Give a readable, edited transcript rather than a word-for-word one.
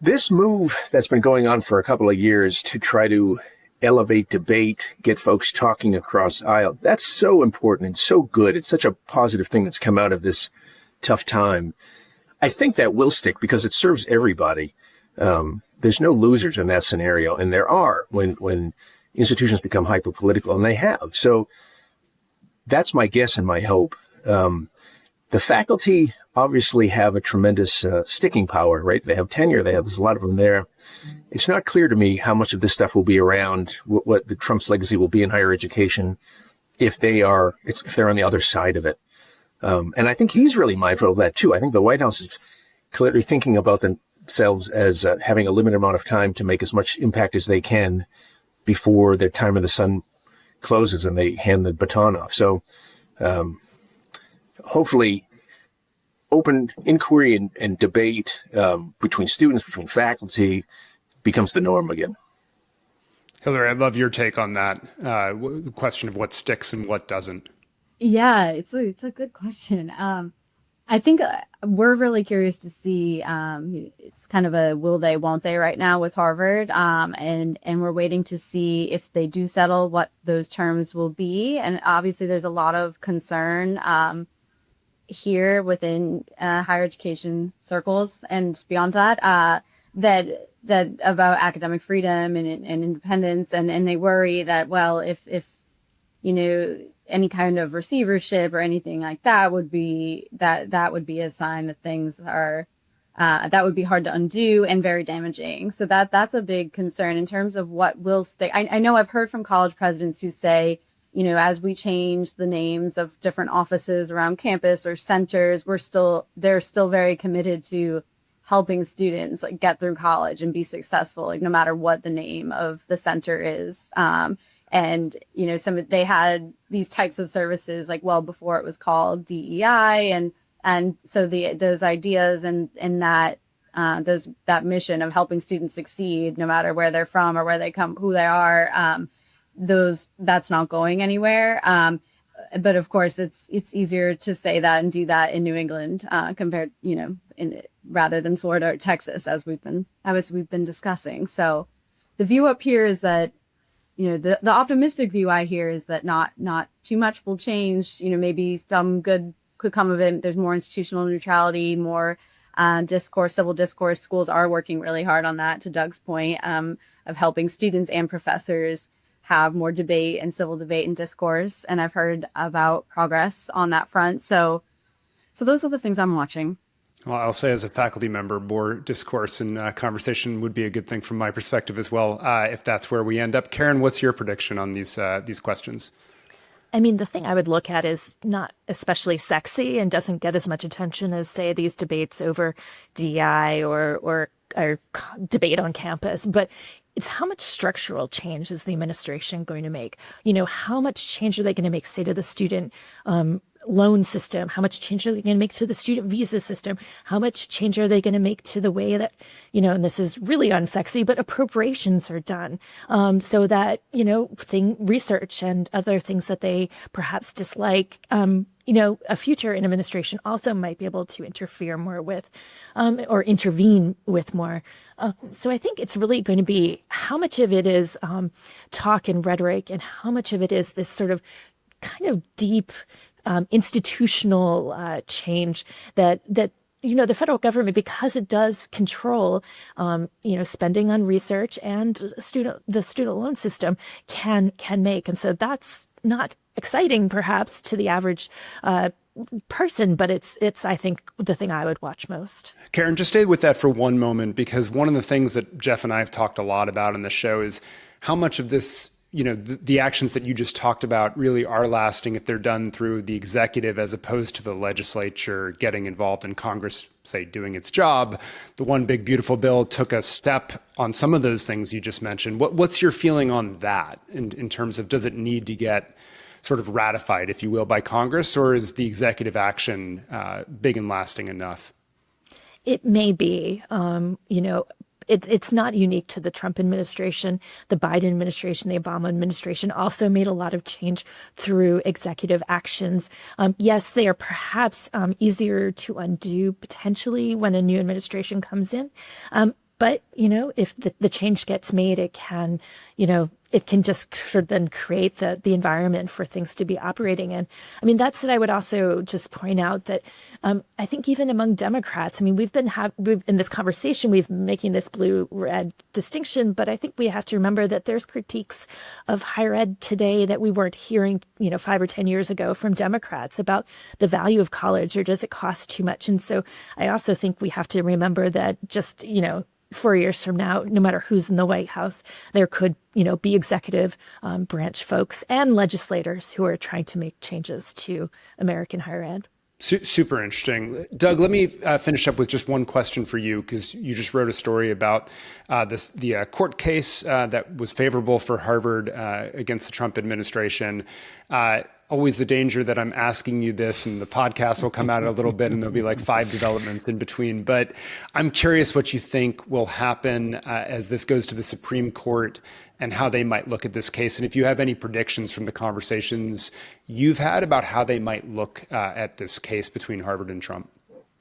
This move that's been going on for a couple of years to try to elevate debate, get folks talking across aisle, that's so important and so good. It's such a positive thing that's come out of this tough time. I think that will stick because it serves everybody. There's no losers in that scenario, and there are when institutions become hyper-political, and they have. So that's my guess and my hope. The faculty obviously have a tremendous sticking power, right? They have tenure. There's a lot of them there. It's not clear to me how much of this stuff will be around, what the Trump's legacy will be in higher education if they're on the other side of it. And I think he's really mindful of that too. I think the White House is clearly thinking about themselves as having a limited amount of time to make as much impact as they can before their time in the sun closes and they hand the baton off. So hopefully open inquiry and debate between students, between faculty, becomes the norm again. Hilary, I'd love your take on that, the question of what sticks and what doesn't. Yeah, it's a good question. I think we're really curious to see. It's kind of a will they, won't they right now with Harvard, and we're waiting to see if they do settle what those terms will be. And obviously, there's a lot of concern here within higher education circles and beyond that, that about academic freedom and independence, and they worry that, well, if any kind of receivership or anything like that would be that would be a sign that things are that would be hard to undo and very damaging. So that's a big concern in terms of what will stick. I know I've heard from college presidents who say, as we change the names of different offices around campus or centers, they're still very committed to helping students get through college and be successful, no matter what the name of the center is. And, they had these types of services well before it was called DEI. And so those ideas and that mission of helping students succeed, no matter where they're from or where they come, who they are, that's not going anywhere. But of course, it's easier to say that and do that in New England compared, rather than Florida or Texas, as we've been discussing. So the view up here is that, the optimistic view I hear is that not too much will change. Maybe some good could come of it. There's more institutional neutrality, more discourse, civil discourse. Schools are working really hard on that, to Doug's point, of helping students and professors have more debate and civil debate and discourse. And I've heard about progress on that front. So those are the things I'm watching. Well, I'll say as a faculty member, more discourse and conversation would be a good thing from my perspective as well, if that's where we end up. Karin, what's your prediction on these questions? I mean, the thing I would look at is not especially sexy and doesn't get as much attention as, say, these debates over DI or debate on campus, but it's how much structural change is the administration going to make? How much change are they going to make, say, to the student loan system? How much change are they going to make to the student visa system? How much change are they going to make to the way that, and this is really unsexy, but appropriations are done, so that, research and other things that they perhaps dislike, a future administration also might be able to interfere more with, or intervene with more. So I think it's really going to be how much of it is talk and rhetoric, and how much of it is this sort of kind of deep institutional change that the federal government, because it does control, spending on research and the student loan system, can make. And so that's not exciting, perhaps, to the average person, but it's I think the thing I would watch most. Karin, just stay with that for one moment, because one of the things that Jeff and I have talked a lot about in the show is how much of this, the actions that you just talked about really are lasting if they're done through the executive as opposed to the legislature getting involved in Congress, say, doing its job. The one big beautiful bill took a step on some of those things you just mentioned. What's your feeling on that in terms of, does it need to get sort of ratified, if you will, by Congress, or is the executive action big and lasting enough? It may be, It's not unique to the Trump administration. The Biden administration, the Obama administration also made a lot of change through executive actions. Yes, they are perhaps easier to undo potentially when a new administration comes in. But, if the change gets made, it can, it can just sort of then create the environment for things to be operating in. I mean, that's what I would also just point out that I think even among Democrats, I mean, we've in this conversation, we've making this blue-red distinction, but I think we have to remember that there's critiques of higher ed today that we weren't hearing, 5 or 10 years ago from Democrats about the value of college, or does it cost too much? And so I also think we have to remember that just, 4 years from now, no matter who's in the White House, there could, be executive branch folks and legislators who are trying to make changes to American higher ed. Super interesting. Doug, let me finish up with just one question for you, because you just wrote a story about the court case that was favorable for Harvard against the Trump administration. Always the danger that I'm asking you this and the podcast will come out a little bit and there'll be like 5 developments in between. But I'm curious what you think will happen as this goes to the Supreme Court and how they might look at this case. And if you have any predictions from the conversations you've had about how they might look at this case between Harvard and Trump.